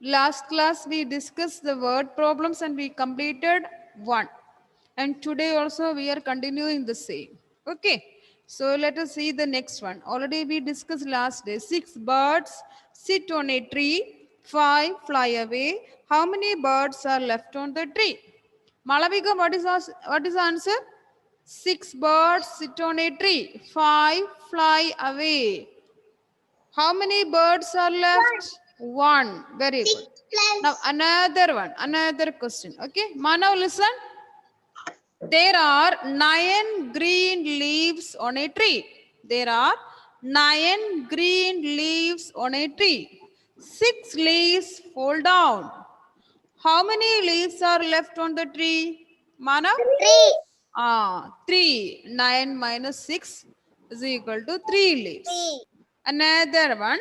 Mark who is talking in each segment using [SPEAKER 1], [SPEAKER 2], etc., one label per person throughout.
[SPEAKER 1] Last class we discussed the word problems and we completed one. And today also we are continuing the same. Okay. So let us see the next one. Already we discussed last day. 6 birds sit on a tree. 5 fly away. How many birds are left on the tree? Malavika, what is the answer? 6 birds sit on a tree. 5 fly away. How many birds are left? One. Very good. Now another one, another question. Okay, Manav, listen. There are 9 green leaves on a tree. There are 9 green leaves on a tree. 6 leaves fall down. How many leaves are left on the tree? Manav? 3. 9 minus 6 is equal to 3 leaves. Another one.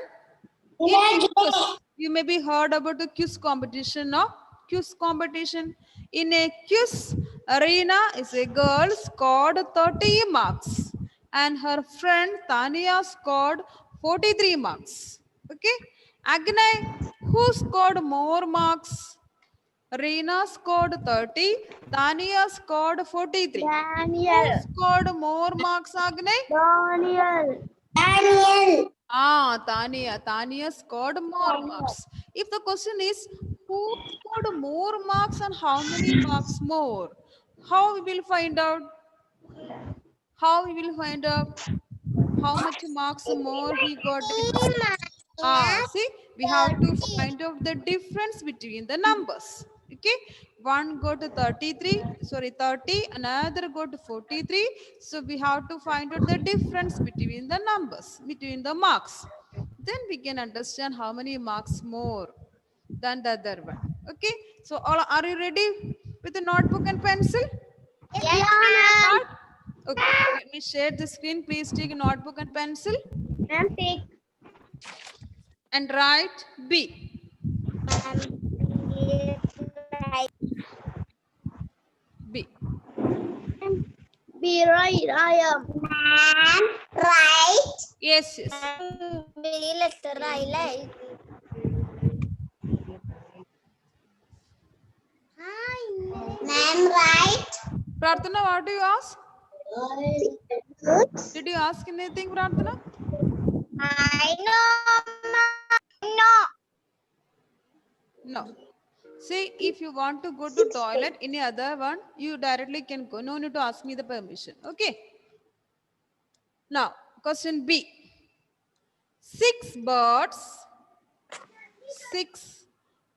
[SPEAKER 1] In a quiz, you may be heard about the quiz competition, no? Quiz competition. In a quiz, Arena is a girl scored 30 marks and her friend Tania scored 43 marks. Okay? Agnay, who scored more marks? Reena scored 30, Tania scored 43. Who scored more marks, Agnay? Tania. Tania scored more marks. If the question is who scored more marks and how many marks more, how we will find out? How we will find out how much marks more he got it? See, we have to find out the difference between the numbers. Okay, one go to 33, sorry, 30, another go to 43. So we have to find out the difference between the numbers, between the marks. Then we can understand how many marks more than the other one. Okay, so all, are you ready with the notebook and pencil? Start. Okay, let me share the screen. Please take a notebook and pencil and write B. B.
[SPEAKER 2] Be right, I am. Man, right.
[SPEAKER 1] Yes, yes.
[SPEAKER 2] B letter I like. Man, right.
[SPEAKER 1] Prarthana, what do you ask?
[SPEAKER 2] Good.
[SPEAKER 1] Did you ask anything, Prarthana?
[SPEAKER 2] I know. No.
[SPEAKER 1] No. See, if you want to go to toilet, any other one, you directly can go. No need to ask me the permission. Okay. Now, question B. 6 birds. 6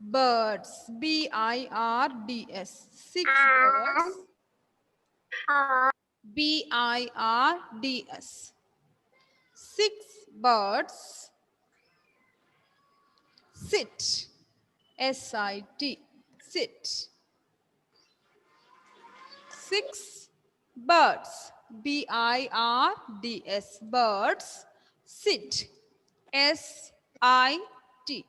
[SPEAKER 1] birds. B-I-R-D-S. 6 birds. B-I-R-D-S. 6 birds sit. S-I-T. Sit. 6 birds. B-I-R-D-S. Birds sit. S-I-T.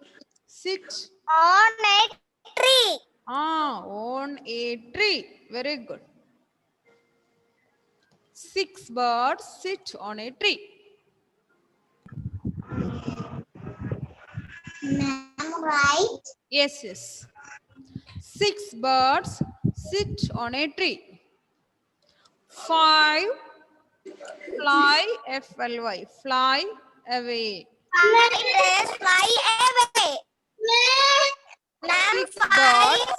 [SPEAKER 1] Sit.
[SPEAKER 2] On a tree.
[SPEAKER 1] On a tree. Very good. 6 birds sit on a tree.
[SPEAKER 2] Ma'am, right.
[SPEAKER 1] Yes, yes. 6 birds sit on a tree. 5 fly, F-L-Y, fly away.
[SPEAKER 2] Fly away.
[SPEAKER 1] 6 birds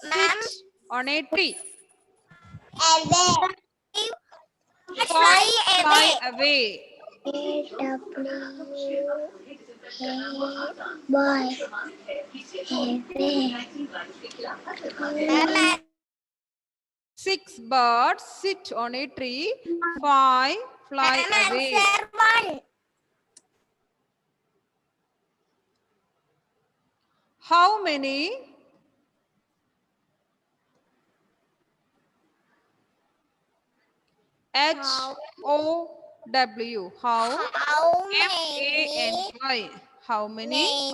[SPEAKER 1] sit on a tree.
[SPEAKER 2] Away.
[SPEAKER 1] 5
[SPEAKER 2] Fly
[SPEAKER 1] fly
[SPEAKER 2] away.
[SPEAKER 1] away.
[SPEAKER 2] Boy.
[SPEAKER 1] 6 birds sit on a tree. 5 fly away.
[SPEAKER 2] One.
[SPEAKER 1] How many? H-O-W. How?
[SPEAKER 2] How
[SPEAKER 1] F-A-N-Y. How many?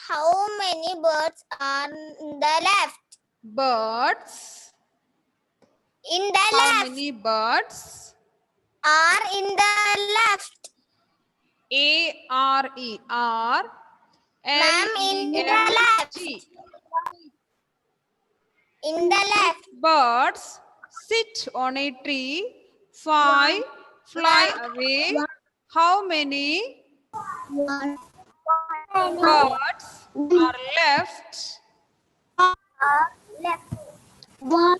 [SPEAKER 2] How many birds are in the left?
[SPEAKER 1] Birds.
[SPEAKER 2] In the
[SPEAKER 1] How
[SPEAKER 2] left.
[SPEAKER 1] many birds?
[SPEAKER 2] Are in the left.
[SPEAKER 1] A-R-E. R.
[SPEAKER 2] Ma'am, in the left.
[SPEAKER 1] L-E-F-T.
[SPEAKER 2] In the left.
[SPEAKER 1] Birds sit on a tree. 5 fly away. How many birds are left?
[SPEAKER 2] Left. One.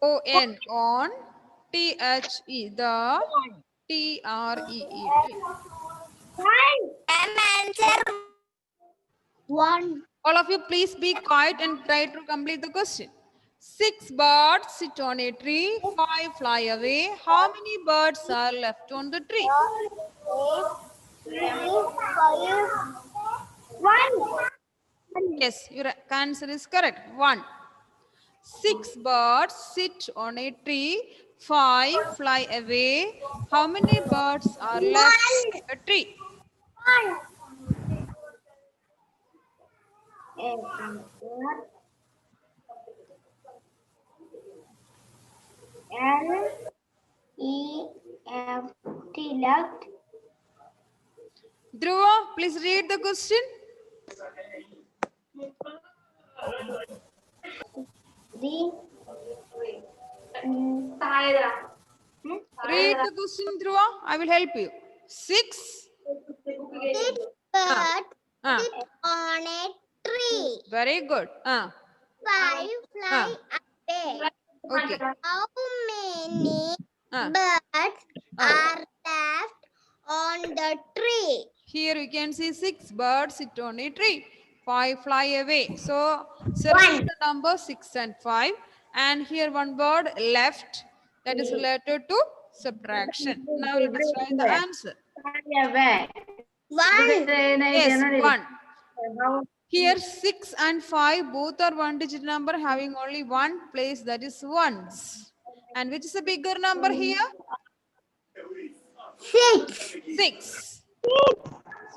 [SPEAKER 1] O-N on. T-H-E. The T-R-E-E.
[SPEAKER 2] Ma'am, answer. One.
[SPEAKER 1] All of you please be quiet and try to complete the question. 6 birds sit on a tree, 5 fly away. How many birds are left on the tree?
[SPEAKER 2] 1.
[SPEAKER 1] Yes, your answer is correct. 1. 6 birds sit on a tree, 5 fly away. How many birds are left on the tree?
[SPEAKER 2] L-E-F-T left.
[SPEAKER 1] Dhruva, please read the question. Read the question, Dhruva. I will help you. 6.
[SPEAKER 2] 6 birds
[SPEAKER 1] Ah,
[SPEAKER 2] sit on a tree.
[SPEAKER 1] very good.
[SPEAKER 2] 5 fly away.
[SPEAKER 1] Okay.
[SPEAKER 2] How many
[SPEAKER 1] Ah.
[SPEAKER 2] birds are left on the tree?
[SPEAKER 1] Here you can see 6 birds sit on a tree. 5 fly away. So circle the number 6 and 5. And here one bird left. That is related to subtraction. Now let us try the answer.
[SPEAKER 2] 1.
[SPEAKER 1] Yes, 1. Here 6 and 5 both are one digit number having only one place, that is ones. And which is a bigger number here?
[SPEAKER 2] 6.
[SPEAKER 1] 6.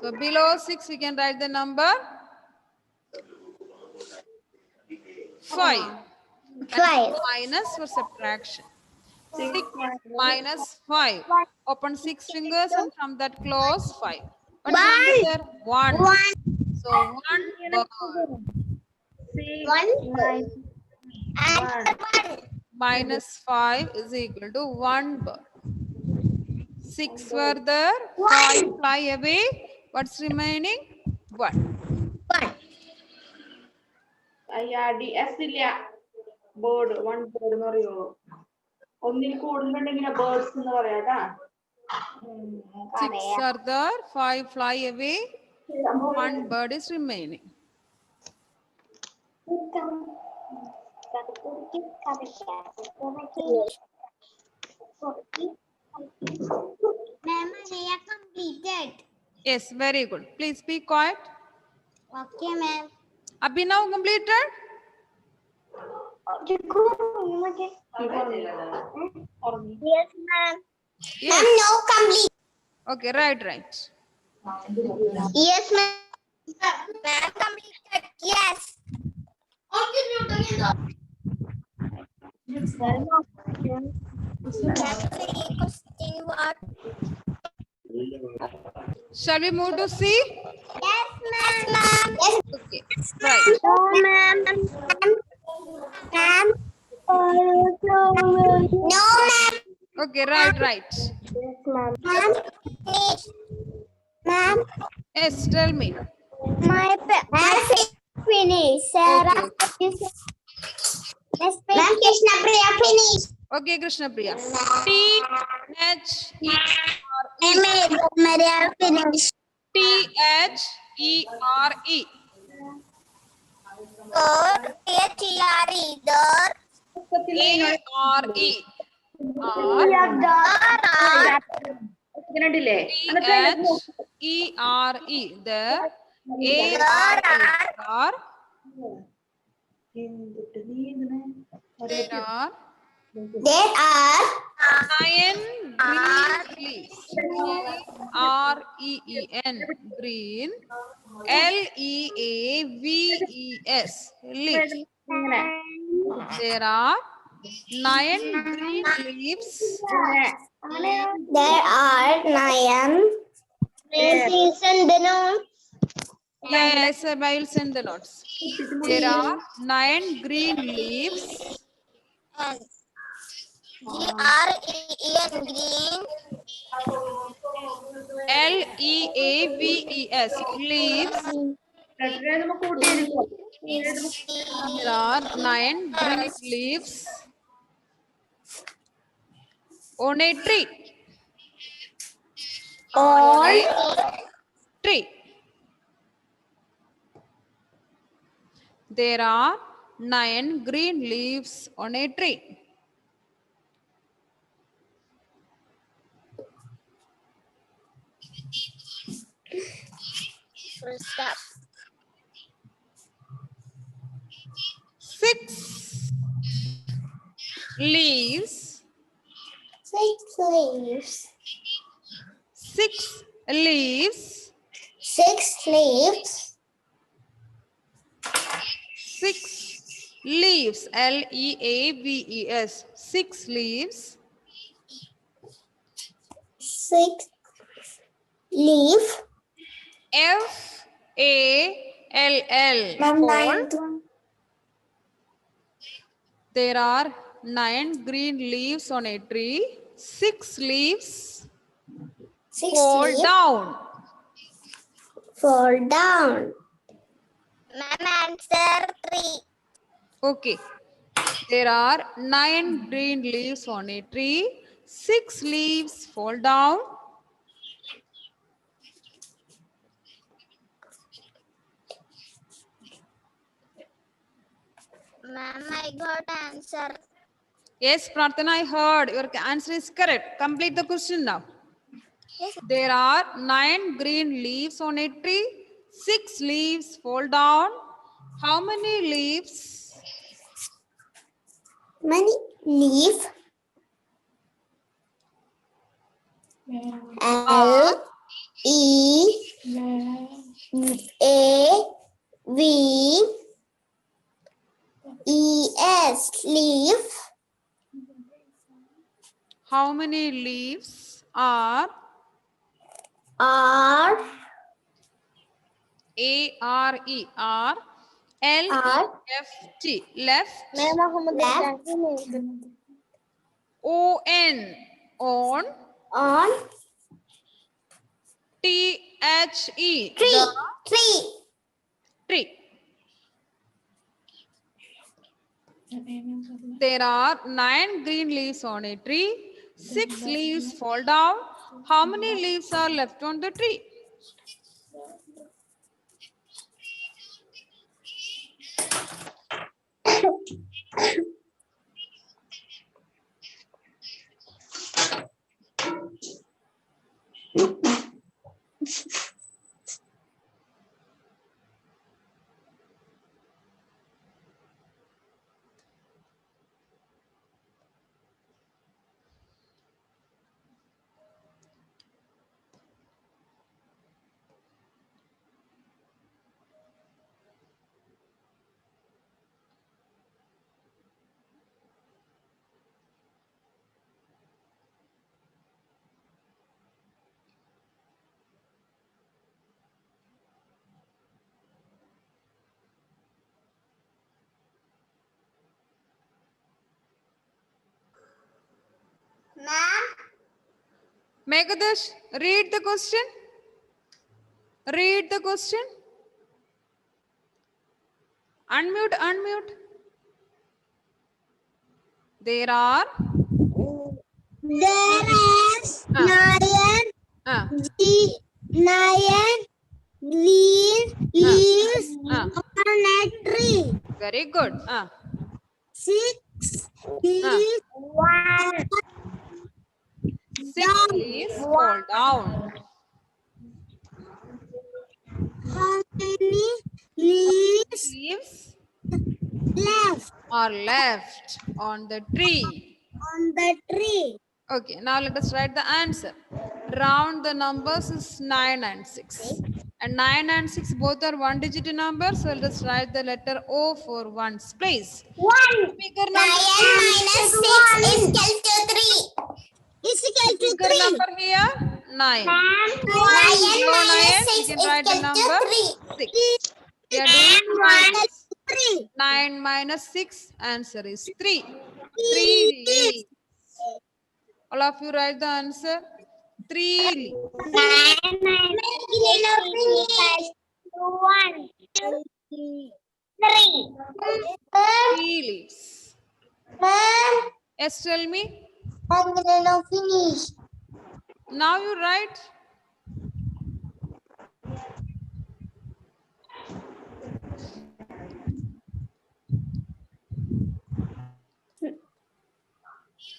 [SPEAKER 1] So below 6 we can write the number 5.
[SPEAKER 2] 5.
[SPEAKER 1] Minus for subtraction. 6 minus 5. Open 6 fingers and from that close 5. What is the answer? 1.
[SPEAKER 2] 1.
[SPEAKER 1] So 1 bird
[SPEAKER 2] 1. Answer 1.
[SPEAKER 1] minus 5 is equal to 1 bird. 6 were there, 5 fly away. What's remaining? 1.
[SPEAKER 2] 1.
[SPEAKER 3] Bird one bird എന്ന് പറയുള്ളൂ ഒന്നിൽ കൂടുതലുണ്ടെങ്കിൽ birds എന്ന് പറയാട്ടാ
[SPEAKER 1] 6 are there, 5 fly away, 1 bird is remaining.
[SPEAKER 2] Ma'am, they are completed.
[SPEAKER 1] Yes, very good. Please be quiet.
[SPEAKER 2] Okay, ma'am.
[SPEAKER 1] Abhinav completed?
[SPEAKER 2] Yes, ma'am.
[SPEAKER 1] Yes.
[SPEAKER 2] Ma'am, no complete.
[SPEAKER 1] Okay, right.
[SPEAKER 2] Yes, ma'am. Ma'am, completed. Yes.
[SPEAKER 1] Shall we move to C?
[SPEAKER 2] Yes, ma'am. Yes,
[SPEAKER 1] Okay, right.
[SPEAKER 2] ma'am. Ma'am. No, ma'am.
[SPEAKER 1] Okay, right.
[SPEAKER 2] Ma'am. Ma'am.
[SPEAKER 1] Yes, tell me.
[SPEAKER 2] My finish. Sarah. Ma'am, Krishna Priya finish.
[SPEAKER 1] Okay, Krishna Priya. T-H-E-R-E.
[SPEAKER 2] Maria finish.
[SPEAKER 1] T-H-E-R-E.
[SPEAKER 2] T-H-E-R-E. Door.
[SPEAKER 1] A-R-E.
[SPEAKER 3] സെക്കൻഡില്ലേ
[SPEAKER 1] T-H-E-R-E. There. A-R-E. There are
[SPEAKER 2] There are
[SPEAKER 1] 9 green leaves. G-R-E-E-N. Green. L-E-A-V-E-S. Leaves. There are 9 green leaves.
[SPEAKER 2] There are 9 leaves in the note.
[SPEAKER 1] Yes, I will send the notes. There are 9 green leaves.
[SPEAKER 2] N. Green.
[SPEAKER 1] Leaves. Leaves.
[SPEAKER 3] ലെറ്ററിനെ നമുക്ക് കൂട്ടി എഴുതിക്കോ.
[SPEAKER 1] There are 9 green leaves on a tree.
[SPEAKER 2] On
[SPEAKER 1] Tree. There are 9 green leaves on a tree.
[SPEAKER 2] full stop.
[SPEAKER 1] 6 leaves.
[SPEAKER 2] 6 leaves.
[SPEAKER 1] 6 leaves.
[SPEAKER 2] 6 leaves.
[SPEAKER 1] 6 leaves. Leaves. 6 leaves.
[SPEAKER 2] 6 leaf.
[SPEAKER 1] FALL. Fall. There are 9 green leaves on a tree. 6 leaves
[SPEAKER 2] 6
[SPEAKER 1] fall
[SPEAKER 2] leaves
[SPEAKER 1] down.
[SPEAKER 2] fall down. Ma'am, answer 3.
[SPEAKER 1] Okay. There are 9 green leaves on a tree. 6 leaves fall down.
[SPEAKER 2] Ma'am, I got answer.
[SPEAKER 1] Yes, Prarthana, I heard. Your answer is correct. Complete the question now.
[SPEAKER 2] Yes.
[SPEAKER 1] There are 9 green leaves on a tree. 6 leaves fall down. How many leaves?
[SPEAKER 2] Many leaf. L E A V E S leaf.
[SPEAKER 1] How many leaves are?
[SPEAKER 2] R
[SPEAKER 1] A-R-E. R. L-E-F-T. Left.
[SPEAKER 2] left.
[SPEAKER 1] O-N. On.
[SPEAKER 2] On
[SPEAKER 1] T-H-E.
[SPEAKER 2] tree.
[SPEAKER 1] The
[SPEAKER 2] Tree.
[SPEAKER 1] tree. There are 9 green leaves on a tree. 6 leaves fall down. How many leaves are left on the tree?
[SPEAKER 2] Ma'am.
[SPEAKER 1] Megadash, read the question. Read the question. Unmute. There are
[SPEAKER 2] There is
[SPEAKER 1] Ah.
[SPEAKER 2] 9
[SPEAKER 1] ah,
[SPEAKER 2] green leaves
[SPEAKER 1] ah,
[SPEAKER 2] on a tree.
[SPEAKER 1] very good.
[SPEAKER 2] 6 leaves one.
[SPEAKER 1] 6 leaves fall down.
[SPEAKER 2] How many leaves
[SPEAKER 1] Leaves
[SPEAKER 2] left
[SPEAKER 1] are left on the tree.
[SPEAKER 2] on the tree?
[SPEAKER 1] Okay, now let us write the answer. Round the numbers is 9 and 6. And 9 and 6 both are one digit numbers. So let us write the letter O for ones place.
[SPEAKER 2] 1.
[SPEAKER 1] Bigger
[SPEAKER 2] 9
[SPEAKER 1] number,
[SPEAKER 2] minus 6 is equal to 3. Is equal to
[SPEAKER 1] bigger
[SPEAKER 2] 3.
[SPEAKER 1] number here. 9.
[SPEAKER 2] Nine
[SPEAKER 1] Below 9,
[SPEAKER 2] minus
[SPEAKER 1] we
[SPEAKER 2] 6
[SPEAKER 1] can write the
[SPEAKER 2] equal to
[SPEAKER 1] number
[SPEAKER 2] 3.
[SPEAKER 1] 6. We are doing
[SPEAKER 2] Nine
[SPEAKER 1] minus.
[SPEAKER 2] 3.
[SPEAKER 1] 9 minus 6, answer is 3. 3 leaves. All of you write the answer. 3 leaves.
[SPEAKER 2] 9 minus 1, 2, 3.
[SPEAKER 1] 3 leaves.
[SPEAKER 2] Ma'am,
[SPEAKER 1] Yes, tell me.
[SPEAKER 2] I'm gonna now finish.
[SPEAKER 1] Now you write.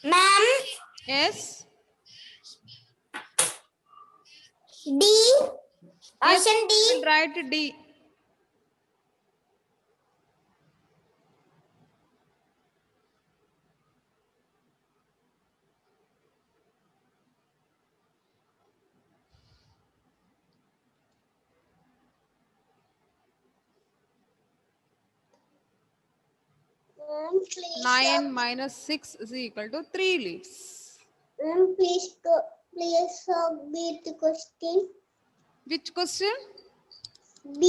[SPEAKER 2] Ma'am,
[SPEAKER 1] Yes.
[SPEAKER 2] D.
[SPEAKER 1] Yes,
[SPEAKER 2] Option D.
[SPEAKER 1] you will write D.
[SPEAKER 2] Ma'am, please.
[SPEAKER 1] 9 minus 6 is equal to 3 leaves.
[SPEAKER 2] Ma'am, please read the question.
[SPEAKER 1] Which question?
[SPEAKER 2] B.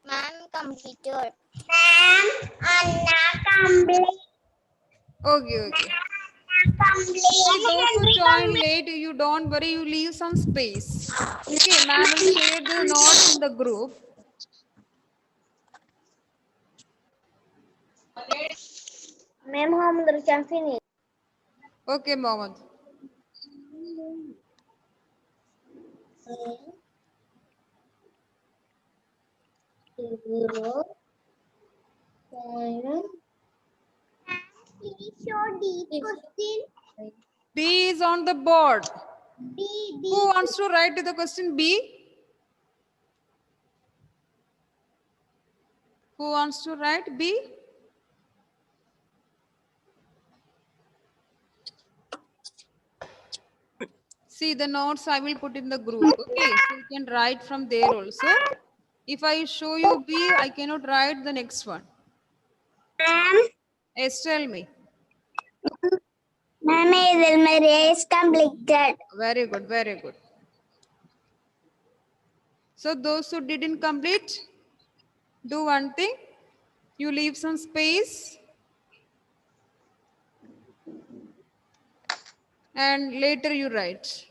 [SPEAKER 2] Ma'am, computer. Ma'am, Anna complete.
[SPEAKER 1] Okay, okay.
[SPEAKER 2] Complete.
[SPEAKER 1] See, those who join late, you don't worry, you leave some space. Okay, ma'am will share the notes in the group.
[SPEAKER 2] Ma'am, हम घर can finish.
[SPEAKER 1] Okay, Mohammed.
[SPEAKER 2] Zero. Seven. Please show D question.
[SPEAKER 1] B is on the board.
[SPEAKER 2] D.
[SPEAKER 1] Who wants to write the question B? Who wants to write B? See, the notes I will put in the group. Okay, so you can write from there also. If I show you B, I cannot write the next one.
[SPEAKER 2] Ma'am,
[SPEAKER 1] Yes, tell me.
[SPEAKER 2] ma'am, my race completed.
[SPEAKER 1] Very good, very good. So those who didn't complete, do one thing. You leave some space. And later you write.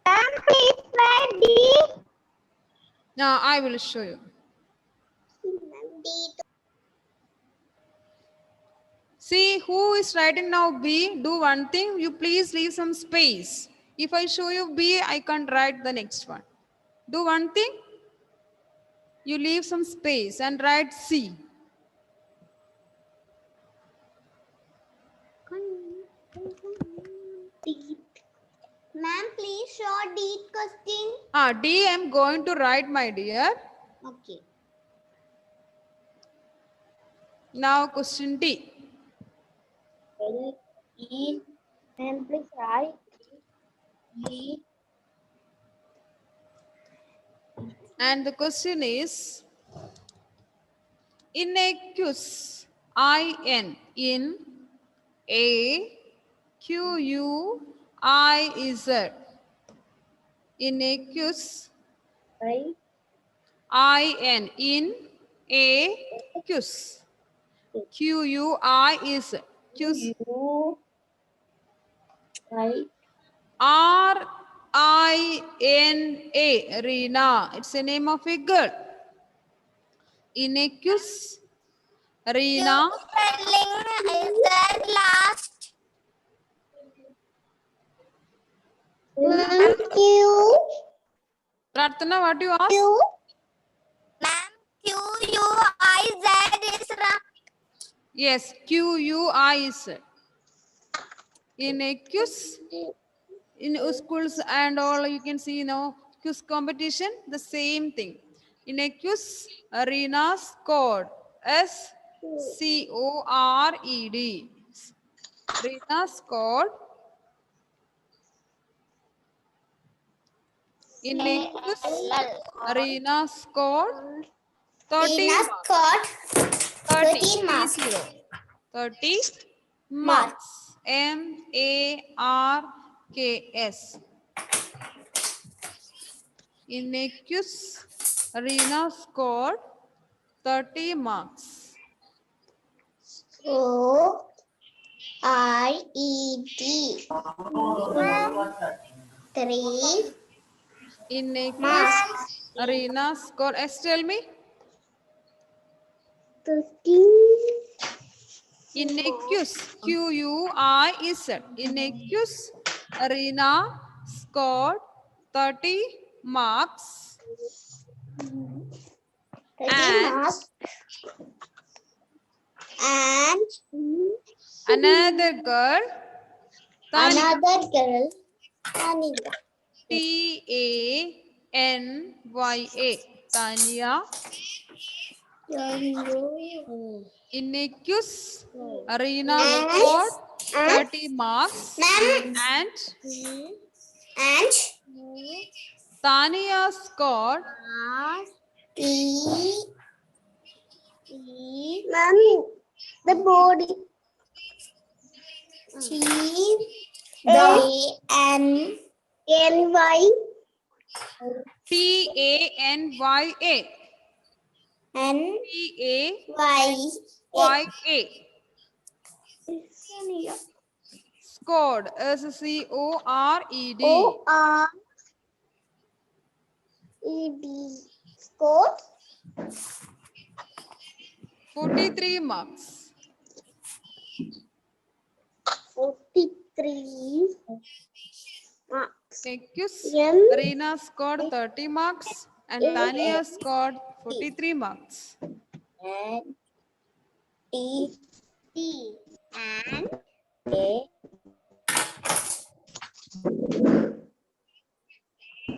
[SPEAKER 2] Ma'am, please write D.
[SPEAKER 1] Now I will show you.
[SPEAKER 2] D.
[SPEAKER 1] See who is writing now B. Do one thing. You please leave some space. If I show you B, I can't write the next one. Do one thing. You leave some space and write C.
[SPEAKER 2] Ma'am, please show D question.
[SPEAKER 1] D I am going to write, my dear.
[SPEAKER 2] Okay.
[SPEAKER 1] Now question D.
[SPEAKER 2] E. Ma'am, please write D.
[SPEAKER 1] And the question is innocuous. IN in A Q U I Z. Innocuous. IN in A Qs. QUI is Qs.
[SPEAKER 2] U. Right.
[SPEAKER 1] RINA. Rina. It's the name of a girl. Innocuous. Rina.
[SPEAKER 2] Spelling is that last. Ma'am, Q.
[SPEAKER 1] Pratana, what do you ask?
[SPEAKER 2] Q. Ma'am, QUIZ is right.
[SPEAKER 1] Yes, QUI is innocuous. In schools and all, you can see, quiz competition, the same thing. Innocuous arena scored. SCORED. Arena scored. Inequus Arena scored 30
[SPEAKER 2] Tina
[SPEAKER 1] marks.
[SPEAKER 2] scored
[SPEAKER 1] 30
[SPEAKER 2] 13 marks.
[SPEAKER 1] 30 marks. MARKS. Inequus Arena scored 30 marks.
[SPEAKER 2] ORED 3
[SPEAKER 1] Inequus
[SPEAKER 2] marks.
[SPEAKER 1] Arena scored. Tell me.
[SPEAKER 2] 13
[SPEAKER 1] Inequus QUIZ. Inequus Arena scored 30 marks.
[SPEAKER 2] 13
[SPEAKER 1] And
[SPEAKER 2] marks. And
[SPEAKER 1] another girl, Tanya,
[SPEAKER 2] another girl, Tanika.
[SPEAKER 1] TANYA, Tanya, Inequus Arena scored 30 marks. And
[SPEAKER 2] And
[SPEAKER 1] Tanya scored
[SPEAKER 2] Mommy, the body. TANY
[SPEAKER 1] TANYA, TAYA scored SCORED
[SPEAKER 2] ORED scored
[SPEAKER 1] 43 marks.
[SPEAKER 2] 43 marks.
[SPEAKER 1] Inequus
[SPEAKER 2] M
[SPEAKER 1] Arena scored 30 marks and Tanya scored 43 marks.
[SPEAKER 2] and T and A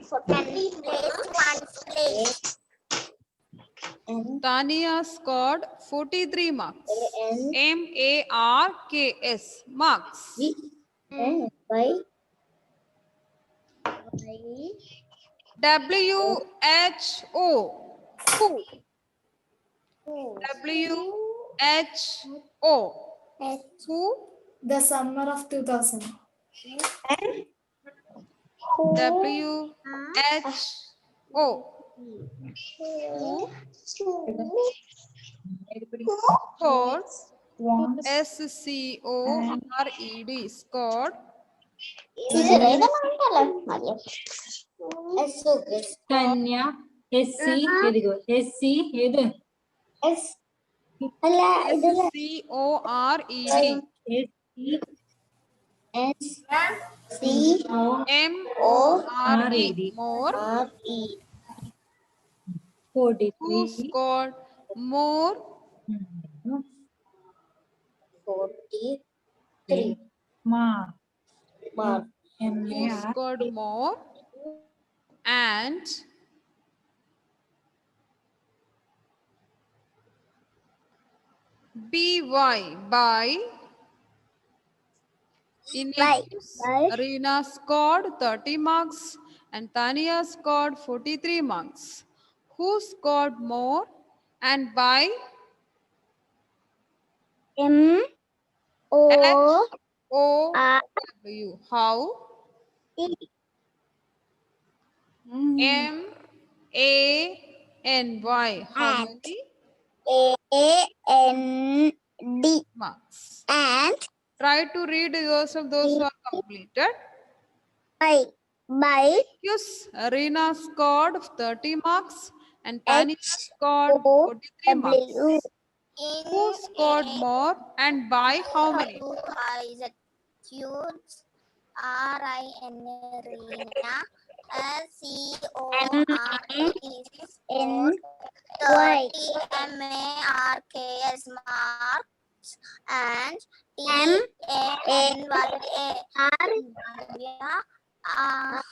[SPEAKER 2] for 30 place, one place.
[SPEAKER 1] Tanya scored 43 marks. MARKS marks.
[SPEAKER 2] By
[SPEAKER 1] WHO. Who? WHO. Who?
[SPEAKER 4] The summer of 2000.
[SPEAKER 1] WHO. Scored SCORED scored
[SPEAKER 4] Tanya, SC, ಎದಿಗೋ SC ಇದು
[SPEAKER 1] SCORED MORED more. Who
[SPEAKER 4] 43
[SPEAKER 1] scored more?
[SPEAKER 2] 43
[SPEAKER 4] mark
[SPEAKER 2] mark.
[SPEAKER 1] Who
[SPEAKER 4] MAR
[SPEAKER 1] scored more? And BY by Inequus Arena scored 30 marks and Tanya scored 43 marks. Who scored more and by? HOW. How? MANY. How many
[SPEAKER 2] AND
[SPEAKER 1] marks?
[SPEAKER 2] and
[SPEAKER 1] Try to read yourself those who are completed.
[SPEAKER 2] by
[SPEAKER 1] Inequus Arena scored 30 marks and Tanya scored 43 marks. Who scored more and by how many?
[SPEAKER 2] MARKS marks and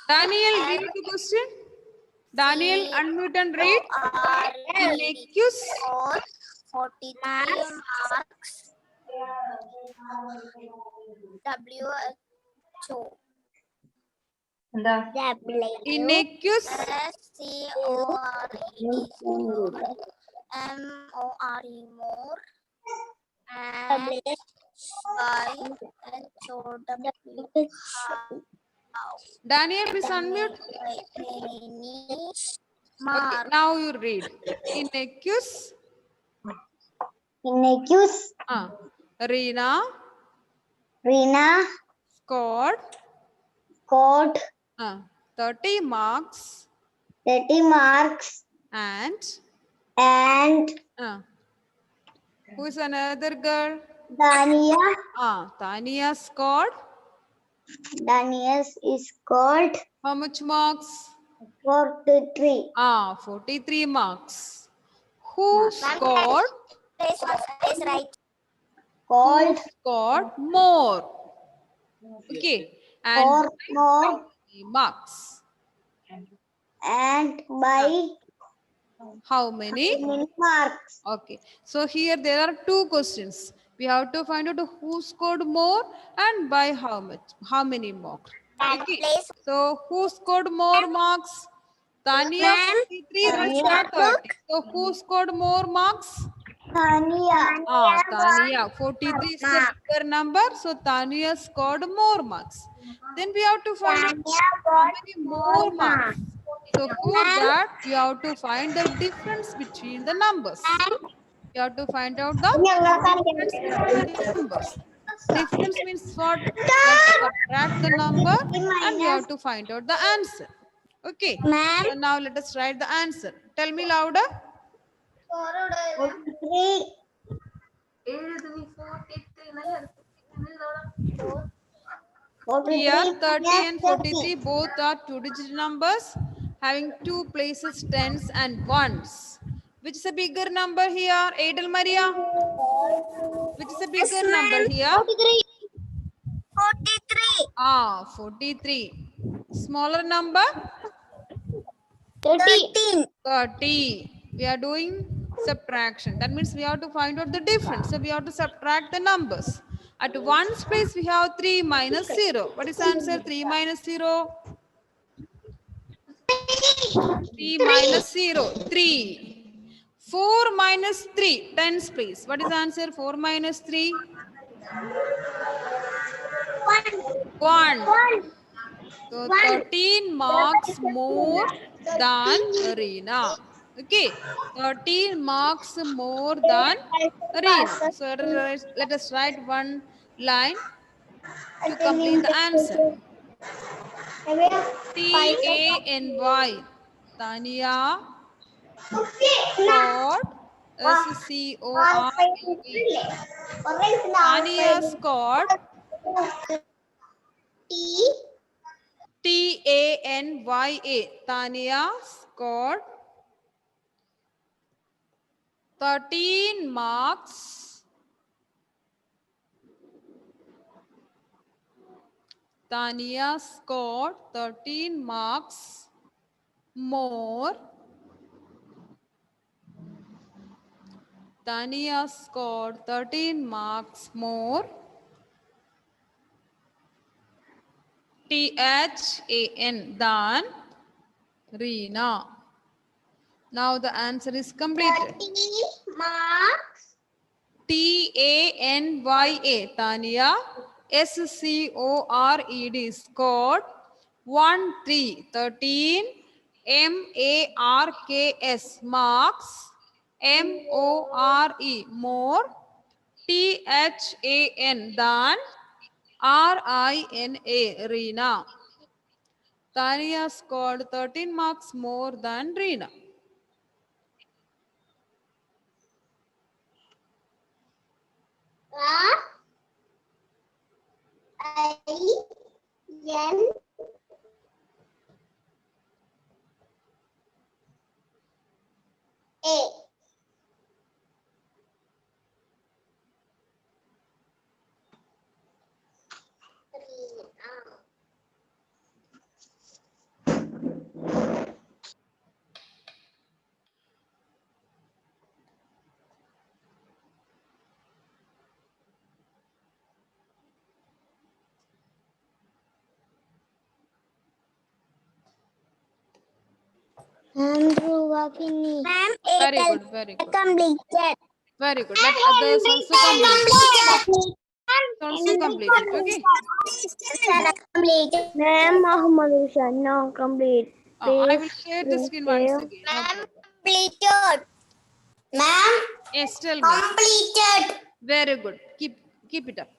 [SPEAKER 1] Daniel, read the question. Daniel, unmute and read. Inequus
[SPEAKER 2] 43 marks. WHO.
[SPEAKER 4] എന്താ
[SPEAKER 1] Innocuous.
[SPEAKER 2] more more and by
[SPEAKER 1] Daniel, please unmute. Okay, now you read. Innocuous.
[SPEAKER 2] Innocuous.
[SPEAKER 1] Reena
[SPEAKER 2] Rina
[SPEAKER 1] scored
[SPEAKER 2] scored
[SPEAKER 1] 30 marks
[SPEAKER 2] 30 marks
[SPEAKER 1] and
[SPEAKER 2] and
[SPEAKER 1] who is another girl?
[SPEAKER 2] Tania
[SPEAKER 1] Tania is scored
[SPEAKER 2] how much marks?
[SPEAKER 1] 43. 43 marks. Who scored?
[SPEAKER 2] Right.
[SPEAKER 1] Who scored more? Okay. And
[SPEAKER 2] more
[SPEAKER 1] marks.
[SPEAKER 2] And by
[SPEAKER 1] how many
[SPEAKER 2] marks?
[SPEAKER 1] Okay. So here there are two questions. We have to find out who scored more and by how much, how many marks. Okay. So who scored more marks? Tania 43, Rishna 30. So who scored more marks?
[SPEAKER 2] Tania.
[SPEAKER 1] Tania 43 is the bigger number. So Tania scored more marks. Then we have to find out how many more marks. So for that, we have to find the difference between the numbers. You have to find out the difference between the numbers. Difference means what? You have to subtract the number and you have to find out the answer. Okay. So now let us write the answer. Tell me louder.
[SPEAKER 2] 43.
[SPEAKER 1] Here 30 and 43 both are two-digit numbers having two places, tens and ones. Which is a bigger number here? Adel Maria. Which is a bigger number here?
[SPEAKER 2] 43.
[SPEAKER 1] 43. Smaller number?
[SPEAKER 2] 13.
[SPEAKER 1] 30. We are doing subtraction. That means we have to find out the difference. So we have to subtract the numbers. At ones place we have 3 minus 0. What is the answer? 3 minus 0? 3 minus 0. 3. 4 minus 3. Tens place. What is the answer? 4 minus 3? 1. So 13 marks more than Reena. Okay. 13 marks more than Reena. So let us write one line to complete the answer. Tany. Tanya scored SCORED. Tanya scored TANYA. Tanya scored 13 marks Tanya scored 13 marks more. Tanya scored 13 marks more. THAN than Reena. Now the answer is completed.
[SPEAKER 2] Marks.
[SPEAKER 1] TANYA. Tanya SCORED scored 13 MARKS marks more THAN than RINA Reena. Tanya scored 13 marks more than Reena.
[SPEAKER 2] RIN A. Andrew Wakini. Ma'am,
[SPEAKER 1] Very good, very good.
[SPEAKER 2] completed.
[SPEAKER 1] Very good. Let others also complete. Also completed. Okay.
[SPEAKER 2] Ma'am, Muhammad Hussain, now complete.
[SPEAKER 1] I will share the screen once again. No problem.
[SPEAKER 2] Completed. Ma'am,
[SPEAKER 1] Yes, tell me.
[SPEAKER 2] completed.
[SPEAKER 1] Very good. Keep it up.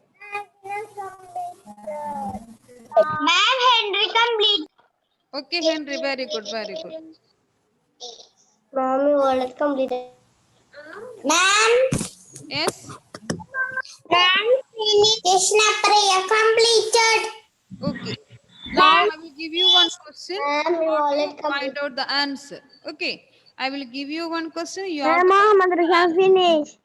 [SPEAKER 2] Ma'am, Henry complete.
[SPEAKER 1] Okay, Henry. Very good. Very good.
[SPEAKER 2] Ma'am, you all completed. Ma'am,
[SPEAKER 1] Yes.
[SPEAKER 2] Krishna Priya completed.
[SPEAKER 1] Okay. Now I will give you one question.
[SPEAKER 2] Ma'am, you
[SPEAKER 1] You
[SPEAKER 2] all
[SPEAKER 1] have to find out the answer. Okay. I will give you one question. You have
[SPEAKER 2] Ma'am,
[SPEAKER 1] to.
[SPEAKER 2] Muhammad Hussain finished.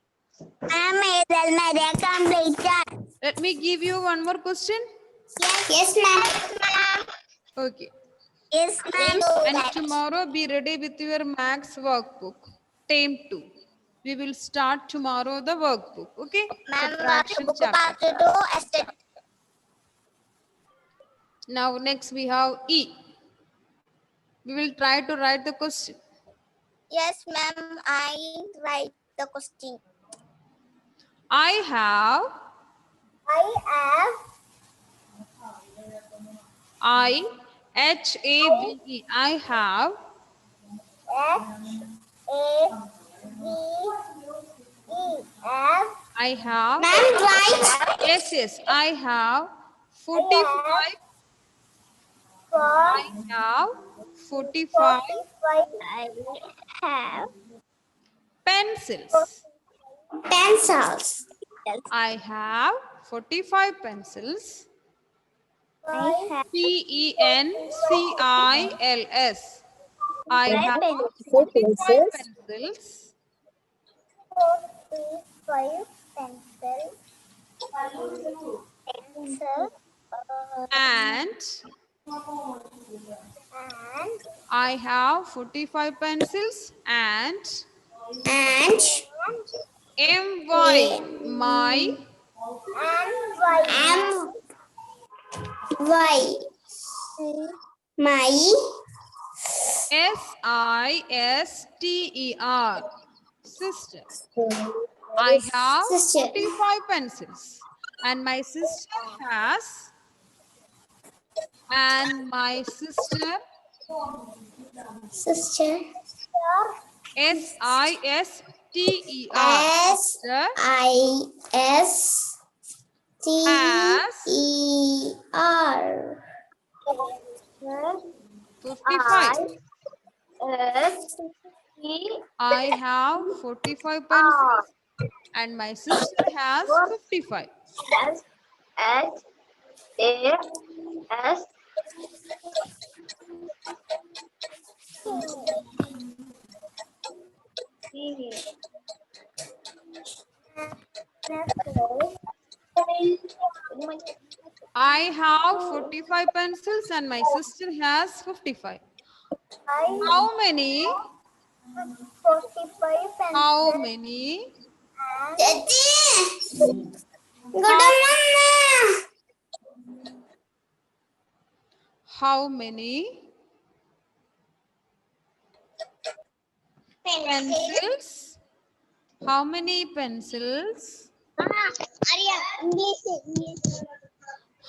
[SPEAKER 2] Ma'am, Idal Maria completed.
[SPEAKER 1] Let me give you one more question.
[SPEAKER 2] Yes, ma'am.
[SPEAKER 1] Okay.
[SPEAKER 2] Yes, ma'am.
[SPEAKER 1] And tomorrow be ready with your max workbook. Term 2. We will start tomorrow the workbook. Okay. Subtraction chapter. Now next we have E. We will try to write the question.
[SPEAKER 2] Yes, ma'am. I write the question.
[SPEAKER 1] I have I H-A-V-E. I have I have
[SPEAKER 2] Ma'am, write
[SPEAKER 1] yes I have 45 I have 45
[SPEAKER 2] I have
[SPEAKER 1] pencils.
[SPEAKER 2] pencils.
[SPEAKER 1] I have 45 pencils.
[SPEAKER 2] I have
[SPEAKER 1] Pencils. I have 45 pencils
[SPEAKER 2] 45 pencils.
[SPEAKER 1] and
[SPEAKER 2] And
[SPEAKER 1] I have 45 pencils and my
[SPEAKER 2] M Y my
[SPEAKER 1] sister. Sister. I have
[SPEAKER 2] sister
[SPEAKER 1] 45 pencils and my sister has
[SPEAKER 2] sister
[SPEAKER 1] sister
[SPEAKER 2] S
[SPEAKER 1] sister
[SPEAKER 2] I S T
[SPEAKER 1] has
[SPEAKER 2] E R
[SPEAKER 1] 55.
[SPEAKER 2] S T
[SPEAKER 1] I have 45 pencils and my sister has 55.
[SPEAKER 2] S H A S T.
[SPEAKER 1] I have 45 pencils and my sister has 55. How many?
[SPEAKER 2] 45
[SPEAKER 1] How many? How many pencils? How many pencils?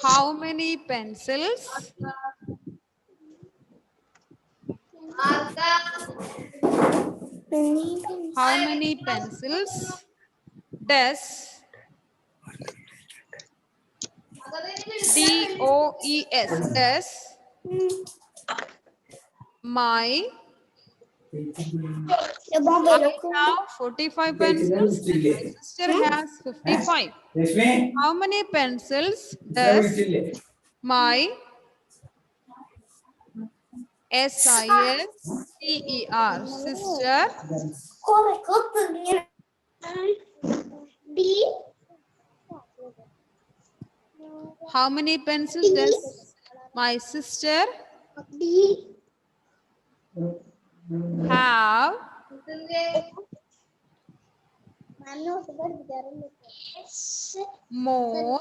[SPEAKER 1] How many pencils How many pencils does does my I have 45 pencils and my sister has 55. How many pencils does my sister sister how many pencils does my sister have more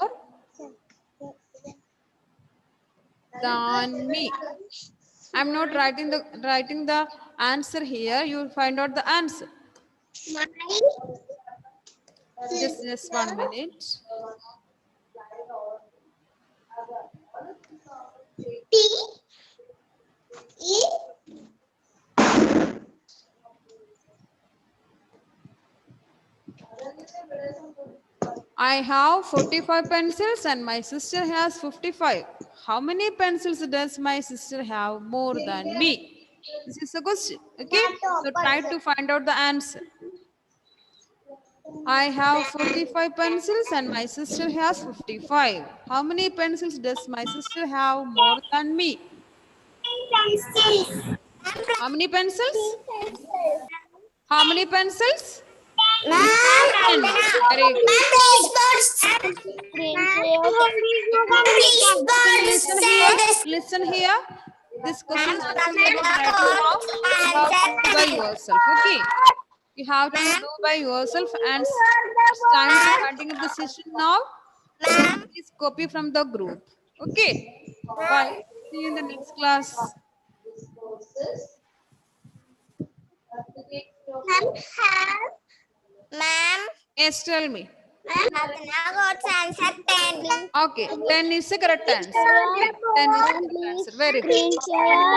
[SPEAKER 1] than me? I'm not writing the answer here. You will find out the answer.
[SPEAKER 2] My
[SPEAKER 1] Just 1 minute.
[SPEAKER 2] T E
[SPEAKER 1] I have 45 pencils and my sister has 55. How many pencils does my sister have more than me? This is the question. Okay. So try to find out the answer. I have 45 pencils and my sister has 55. How many pencils does my sister have more than me?
[SPEAKER 2] pencils.
[SPEAKER 1] How many pencils? How many pencils?
[SPEAKER 2] Ma'am,
[SPEAKER 1] 10. Very good.
[SPEAKER 2] please don't. Please
[SPEAKER 1] Listen
[SPEAKER 2] don't
[SPEAKER 1] here.
[SPEAKER 2] say this.
[SPEAKER 1] Listen here. This question is actually about writing now. You have to do by yourself. Okay. You have to do by yourself and it's time to continue the session now. Please copy from the group. Okay. Bye. See you in the next class.
[SPEAKER 2] Ma'am,
[SPEAKER 1] Yes, tell me.
[SPEAKER 2] Ratna got answer 10.
[SPEAKER 1] Okay. 10 is the correct answer. Okay. 10 is the correct answer. Very good.